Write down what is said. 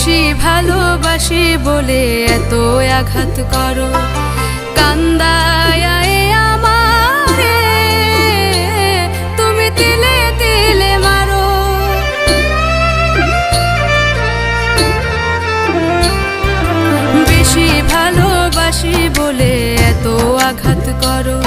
বেশি ভালোবাসি বলে এত আঘাত করো, কান্দায় আমারে তুমি তিলে তিলে মারো। বেশি ভালোবাসি বলে এত আঘাত করো,